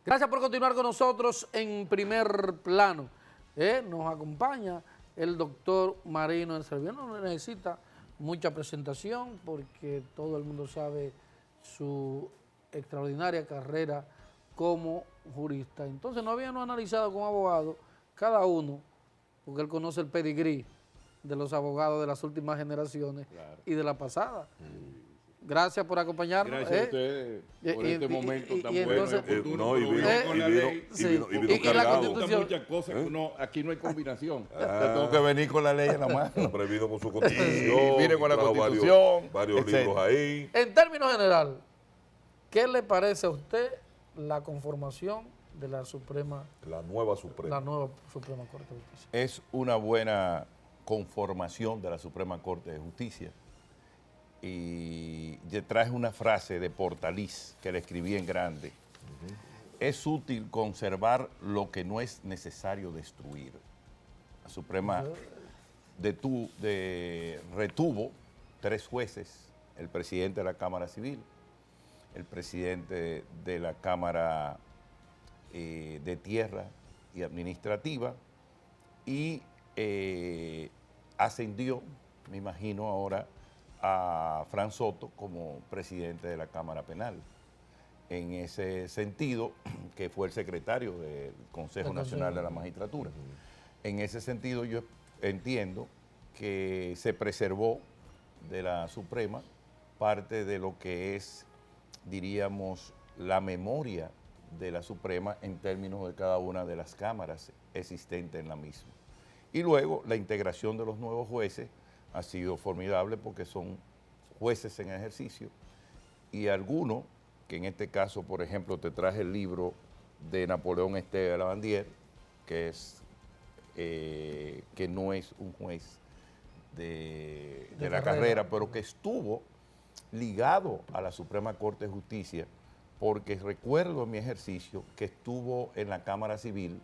Gracias por continuar con nosotros en Primer Plano. Nos acompaña el doctor Marino del Cervier. No necesita mucha presentación porque todo el mundo sabe su extraordinaria carrera como jurista. Entonces no habíamos analizado como abogado cada uno, porque él conoce el pedigrí de los abogados de las últimas generaciones y de la pasada. Gracias por acompañarnos. Gracias a ustedes por este momento tan bueno entonces, y oportuno. Y Y la la Constitución. muchas cosas. Aquí no hay combinación. Tengo que venir con la ley en la mano. Previno con su constitución. Viene con la trajo Constitución, Varios etcétera. libros ahí. En términos general, ¿qué le parece a usted la conformación de la Suprema, La nueva Suprema. la nueva Suprema Corte de Justicia? Es una buena conformación de la Suprema Corte de Justicia. Y yo traje una frase de Portaliz que le escribí en grande. Es útil conservar lo que no es necesario destruir. La Suprema retuvo 3 jueces, el presidente de la Cámara Civil, el presidente de la Cámara de Tierra y Administrativa y ascendió, me imagino ahora, a Fran Soto como presidente de la Cámara Penal. En ese sentido, que fue el secretario del Consejo Nacional de la Magistratura. En ese sentido, yo entiendo que se preservó de la Suprema parte de lo que es, diríamos, la memoria de la Suprema en términos de cada una de las cámaras existentes en la misma. Y luego, la integración de los nuevos jueces ha sido formidable porque son jueces en ejercicio y algunos, que en este caso, por ejemplo, te traje el libro de Napoleón Esteve Lavandier, que no es un juez de la carrera, pero que estuvo ligado a la Suprema Corte de Justicia, porque recuerdo en mi ejercicio que estuvo en la Cámara Civil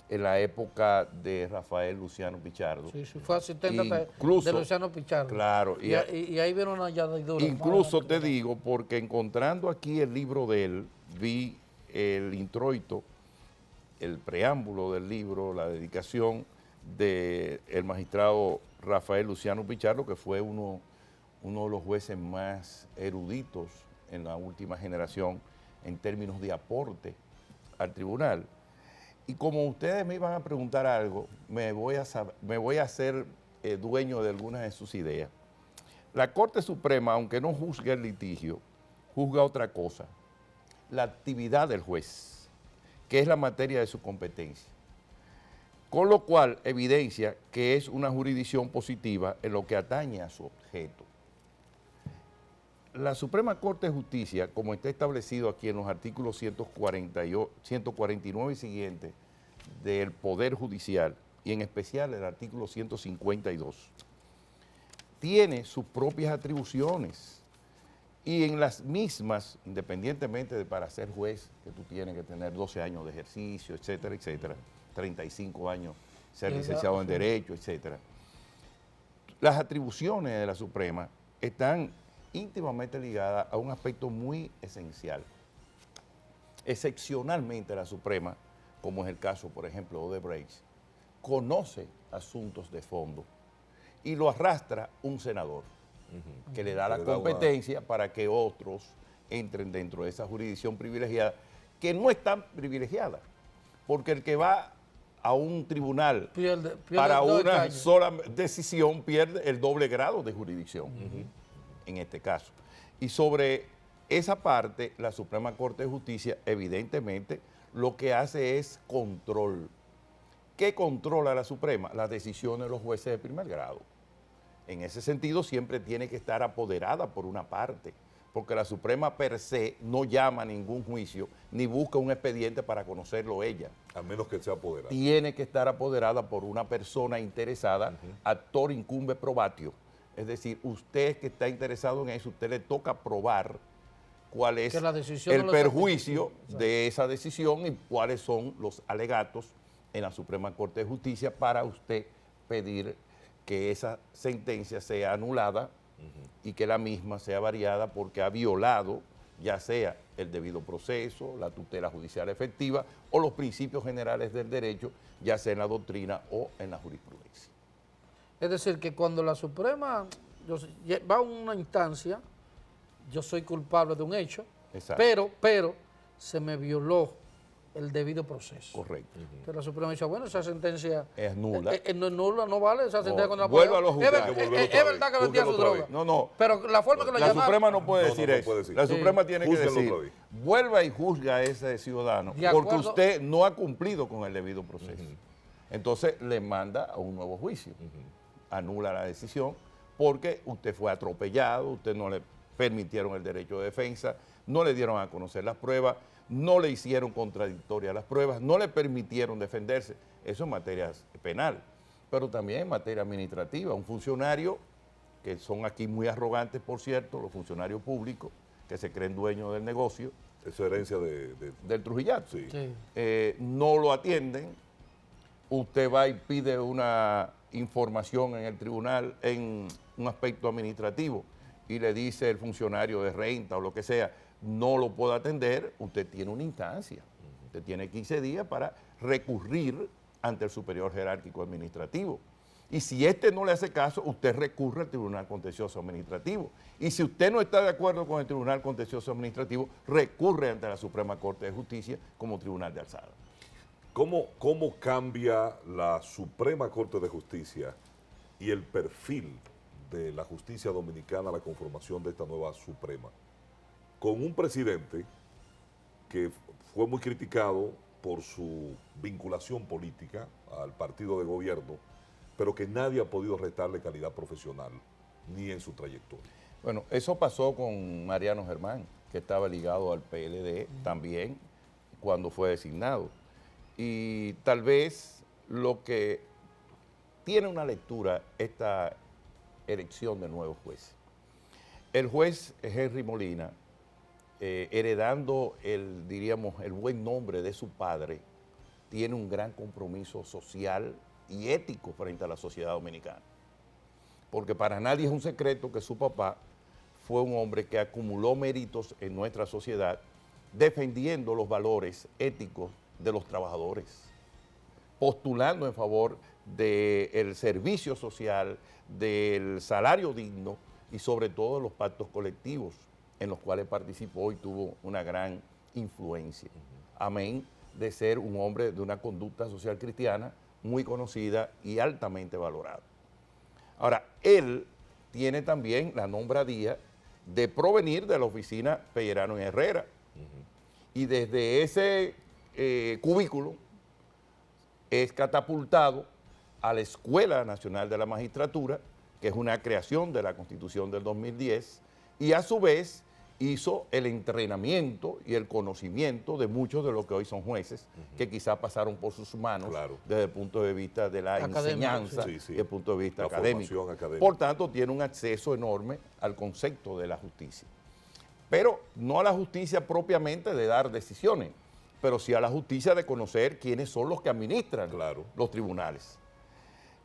en la época de Rafael Luciano Pichardo. Sí, fue asistente Incluso, de Luciano Pichardo. Claro. Y ahí vieron una añadidura. Incluso te digo, porque encontrando aquí el libro de él, vi el introito, el preámbulo del libro, la dedicación del magistrado Rafael Luciano Pichardo, que fue uno de los jueces más eruditos en la última generación en términos de aporte al tribunal. Y como ustedes me iban a preguntar algo, me voy a hacer dueño de algunas de sus ideas. La Corte Suprema, aunque no juzga el litigio, juzga otra cosa, la actividad del juez, que es la materia de su competencia. Con lo cual evidencia que es una jurisdicción positiva en lo que atañe a su objeto. La Suprema Corte de Justicia, como está establecido aquí en los artículos 149 y siguientes del Poder Judicial, y en especial el artículo 152, tiene sus propias atribuciones. Y en las mismas, independientemente de para ser juez, que tú tienes que tener 12 años de ejercicio, etcétera, etcétera, 35 años, ser licenciado en Derecho, etcétera, las atribuciones de la Suprema están íntimamente ligada a un aspecto muy esencial. Excepcionalmente la Suprema, como es el caso, por ejemplo, de Odebrecht, conoce asuntos de fondo y lo arrastra un senador que le da la competencia para que otros entren dentro de esa jurisdicción privilegiada, que no es tan privilegiada, porque el que va a un tribunal pierde para una sola decisión pierde el doble grado de jurisdicción. En este caso. Y sobre esa parte, la Suprema Corte de Justicia, evidentemente, lo que hace es control. ¿Qué controla la Suprema? Las decisiones de los jueces de primer grado. En ese sentido, siempre tiene que estar apoderada por una parte, porque la Suprema per se no llama a ningún juicio, ni busca un expediente para conocerlo ella. A menos que sea apoderada. Tiene que estar apoderada por una persona interesada, actor incumbe probatio. Es decir, usted que está interesado en eso, usted le toca probar cuál es el perjuicio de esa decisión y cuáles son los alegatos en la Suprema Corte de Justicia para usted pedir que esa sentencia sea anulada y que la misma sea variada porque ha violado ya sea el debido proceso, la tutela judicial efectiva o los principios generales del derecho, ya sea en la doctrina o en la jurisprudencia. Es decir, que cuando la Suprema va a una instancia, yo soy culpable de un hecho, pero se me violó el debido proceso. Correcto. Entonces la Suprema dice, bueno, esa sentencia es nula. No es nula, no vale esa sentencia contra la vuelva a los juzgados. Es verdad que vendía su droga. No. Pero la forma que lo llamaron. La Suprema no puede decir eso. La Suprema tiene que decir, vuelva y juzga a ese ciudadano porque usted no ha cumplido con el debido proceso. Entonces le manda a un nuevo juicio. Anula la decisión porque usted fue atropellado, usted no le permitieron el derecho de defensa, no le dieron a conocer las pruebas, no le hicieron contradictorias las pruebas, no le permitieron defenderse. Eso en materia penal, pero también en materia administrativa. Un funcionario, que son aquí muy arrogantes, por cierto, los funcionarios públicos, que se creen dueños del negocio. Esa herencia del Trujillato. Sí. No lo atienden, usted va y pide una información en el tribunal en un aspecto administrativo y le dice el funcionario de renta o lo que sea, no lo puede atender, usted tiene una instancia. Usted tiene 15 días para recurrir ante el superior jerárquico administrativo. Y si este no le hace caso, usted recurre al Tribunal Contencioso Administrativo. Y si usted no está de acuerdo con el Tribunal Contencioso Administrativo, recurre ante la Suprema Corte de Justicia como tribunal de alzada. ¿Cómo cambia la Suprema Corte de Justicia y el perfil de la justicia dominicana a la conformación de esta nueva Suprema? Con un presidente que fue muy criticado por su vinculación política al partido de gobierno, pero que nadie ha podido restarle calidad profesional, ni en su trayectoria. Bueno, eso pasó con Mariano Germán, que estaba ligado al PLD también cuando fue designado. Y tal vez lo que tiene una lectura esta elección de nuevos jueces. El juez Henry Molina, heredando diríamos, el buen nombre de su padre, tiene un gran compromiso social y ético frente a la sociedad dominicana. Porque para nadie es un secreto que su papá fue un hombre que acumuló méritos en nuestra sociedad defendiendo los valores éticos de los trabajadores, postulando en favor del servicio social, del salario digno y sobre todo de los pactos colectivos en los cuales participó y tuvo una gran influencia. Amén de ser un hombre de una conducta social cristiana muy conocida y altamente valorada. Ahora, él tiene también la nombradía de provenir de la oficina Pellerano y Herrera. Y desde ese cubículo es catapultado a la Escuela Nacional de la Magistratura, que es una creación de la Constitución del 2010, y a su vez hizo el entrenamiento y el conocimiento de muchos de los que hoy son jueces, que quizá pasaron por sus manos desde el punto de vista de la enseñanza y desde el punto de vista académico. Por tanto, tiene un acceso enorme al concepto de la justicia. Pero no a la justicia propiamente de dar decisiones, pero sí a la justicia de conocer quiénes son los que administran los tribunales.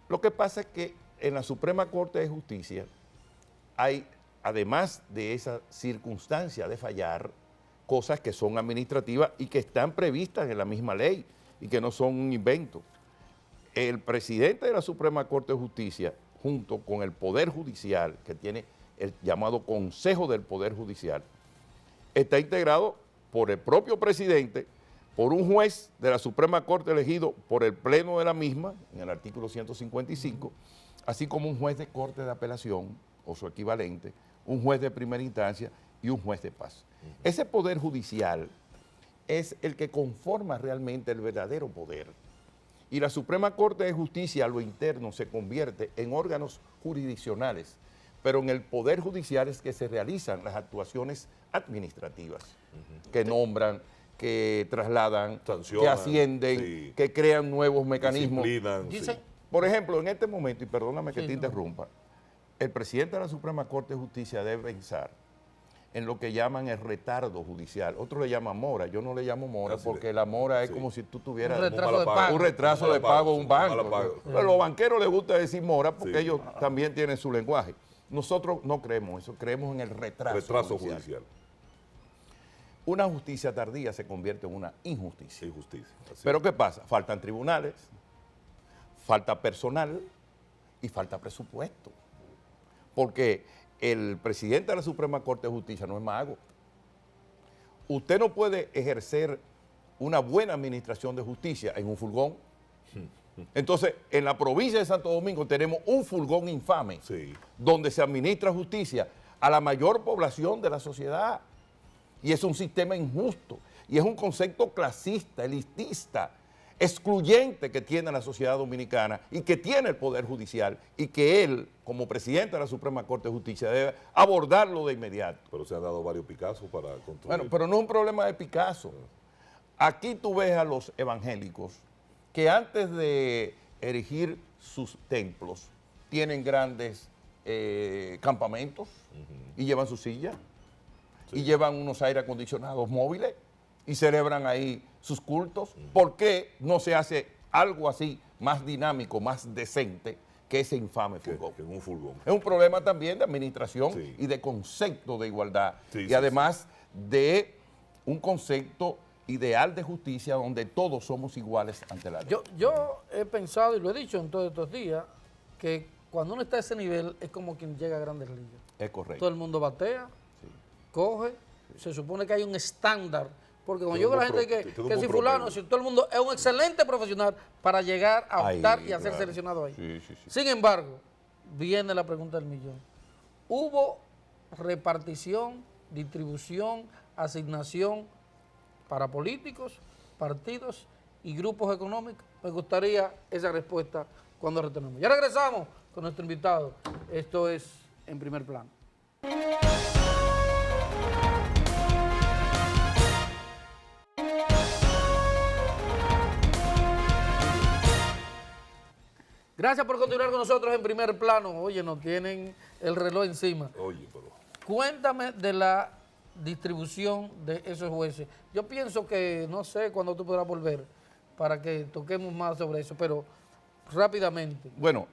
Lo que pasa es que en la Suprema Corte de Justicia hay, además de esa circunstancia de fallar, cosas que son administrativas y que están previstas en la misma ley y que no son un invento. El presidente de la Suprema Corte de Justicia, junto con el Poder Judicial, que tiene el llamado Consejo del Poder Judicial, está integrado por el propio presidente, por un juez de la Suprema Corte elegido por el Pleno de la misma, en el artículo 155, así como un juez de Corte de Apelación, o su equivalente, un juez de primera instancia y un juez de paz. Ese Poder Judicial es el que conforma realmente el verdadero poder. Y la Suprema Corte de Justicia a lo interno se convierte en órganos jurisdiccionales, pero en el Poder Judicial es que se realizan las actuaciones administrativas, que nombran, que trasladan, sancionan, que ascienden, que crean nuevos mecanismos. Por ejemplo, en este momento, y perdóname que te interrumpa, el presidente de la Suprema Corte de Justicia debe pensar en lo que llaman el retardo judicial. Otros le llaman mora, yo no le llamo mora porque la mora es como si tú tuvieras un retraso de pago de un banco. Pero a los banqueros les gusta decir mora porque ellos también tienen su lenguaje. Nosotros no creemos eso, creemos en el retraso judicial. Una justicia tardía se convierte en una injusticia. Injusticia. Pero ¿qué pasa? Faltan tribunales, falta personal y falta presupuesto. Porque el presidente de la Suprema Corte de Justicia no es mago. Usted no puede ejercer una buena administración de justicia en un furgón. Entonces, en la provincia de Santo Domingo tenemos un furgón infame, donde se administra justicia a la mayor población de la sociedad. Y es un sistema injusto, y es un concepto clasista, elitista, excluyente que tiene la sociedad dominicana y que tiene el Poder Judicial, y que él, como presidente de la Suprema Corte de Justicia, debe abordarlo de inmediato. Pero se han dado varios Picassos para construir. Bueno, pero no es un problema de Picasso. Aquí tú ves a los evangélicos que antes de erigir sus templos tienen grandes campamentos y llevan su silla y llevan unos aire acondicionados móviles y celebran ahí sus cultos. ¿Por qué no se hace algo así más dinámico, más decente que ese infame furgón? Que en un furgón. Es un problema también de administración y de concepto de igualdad y además de un concepto ideal de justicia donde todos somos iguales ante la ley. Yo he pensado, y lo he dicho en todos estos días, que cuando uno está a ese nivel es como quien llega a Grandes Ligas. Es correcto. Todo el mundo batea, coge, se supone que hay un estándar, porque cuando yo veo a la gente que si fulano, si todo el mundo es un excelente profesional para llegar a optar y a ser seleccionado ahí. Sin embargo, viene la pregunta del millón. ¿Hubo repartición, distribución, asignación para políticos, partidos y grupos económicos? Me gustaría esa respuesta cuando retornemos. Ya regresamos con nuestro invitado. Esto es En Primer Plano. Gracias por continuar con nosotros en Primer Plano. Oye, nos tienen el reloj encima. Oye, pero... Cuéntame de la distribución de esos jueces. Yo pienso que, no sé cuándo tú podrás volver para que toquemos más sobre eso, pero rápidamente. Bueno,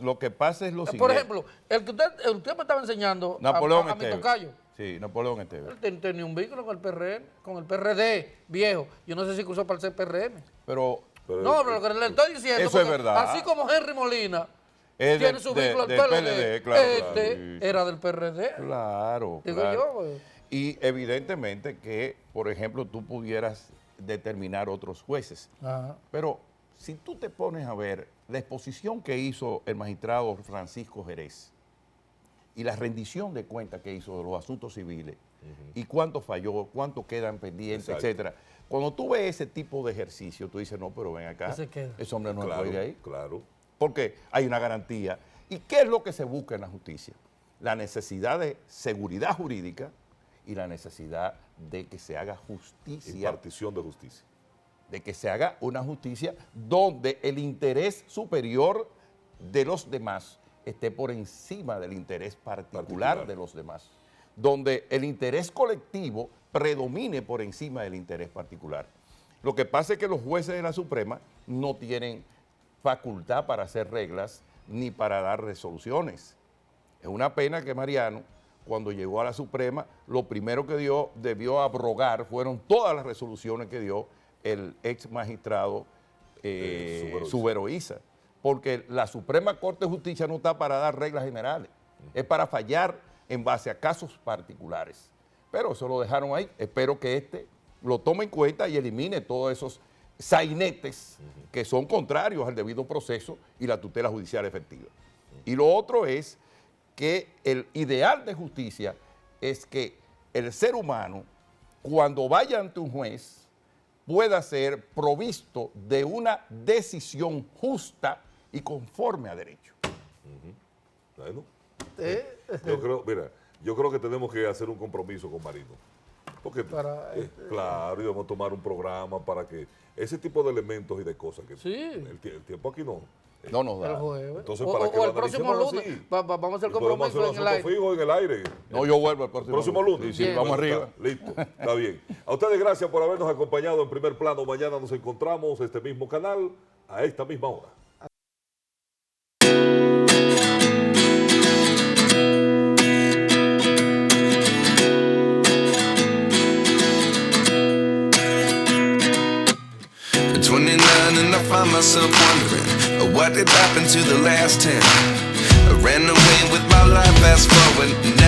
lo que pasa es lo siguiente. Por ejemplo, el que usted me estaba enseñando Napoleón a mi tocayo. Sí, Napoleón Esteves. Él tenía un vínculo con el PRD viejo. Yo no sé si cruzó para el CPRM. Pero no, pero lo que le estoy diciendo, eso es verdad. Así como Henry Molina tiene su vínculo al PLD, claro, era del PRD. Claro, digo claro. yo. Y evidentemente que, por ejemplo, tú pudieras determinar otros jueces. Ajá. Pero si tú te pones a ver la exposición que hizo el magistrado Francisco Jerez y la rendición de cuentas que hizo de los asuntos civiles y cuánto falló, cuánto quedan pendientes, etcétera. Cuando tú ves ese tipo de ejercicio, tú dices, no, pero ven acá, ese hombre no puede ir ahí. Claro. Porque hay una garantía. ¿Y qué es lo que se busca en la justicia? La necesidad de seguridad jurídica y la necesidad de que se haga justicia. Impartición de justicia. De que se haga una justicia donde el interés superior de los demás esté por encima del interés particular de los demás. Donde el interés colectivo predomine por encima del interés particular. Lo que pasa es que los jueces de la Suprema no tienen facultad para hacer reglas ni para dar resoluciones. Es una pena que Mariano, cuando llegó a la Suprema, lo primero que debió abrogar fueron todas las resoluciones que dio el ex magistrado Suberoiza, porque la Suprema Corte de Justicia no está para dar reglas generales, es para fallar en base a casos particulares. Pero eso lo dejaron ahí. Espero que este lo tome en cuenta y elimine todos esos sainetes que son contrarios al debido proceso y la tutela judicial efectiva. Y lo otro es que el ideal de justicia es que el ser humano, cuando vaya ante un juez, pueda ser provisto de una decisión justa y conforme a derecho. Bueno, yo creo que tenemos que hacer un compromiso con Marino. Porque, claro, y vamos a tomar un programa para que ese tipo de elementos y de cosas que el tiempo aquí no nos da. Entonces, para que el próximo lunes vamos a hacer compromiso en el aire. Fijo en el aire. No, yo vuelvo el próximo lunes. Sí, vamos arriba. Listo, está bien. A ustedes gracias por habernos acompañado en Primer Plano. Mañana nos encontramos este mismo canal a esta misma hora. 29 and I find myself wondering, what did happen to the last 10? I ran away with my life, fast forward.